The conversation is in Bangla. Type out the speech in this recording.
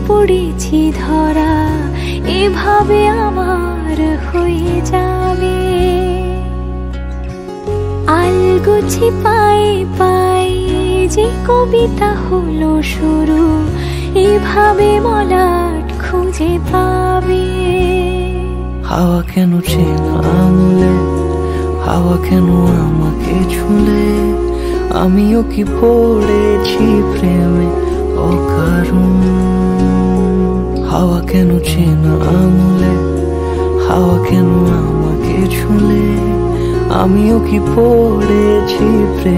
পড়েছি ধরা, এভাবে আমার হয়ে যাবে। আলগোছি পায়ে পায়ে যে কবিতা হলো শুরু, এভাবে মলাট খুঁজে পাবে। হাওয়া কেন চেনা আঙুলে, হাওয়া কেন আমাকে ছুলে, আমিও কি পড়েছি প্রেমে অকারণ। হাওয়া কেন চেনা আঙুলে, হাওয়া কেন আমাকে ছুলে, আমিও কি পড়েছি প্রেমে।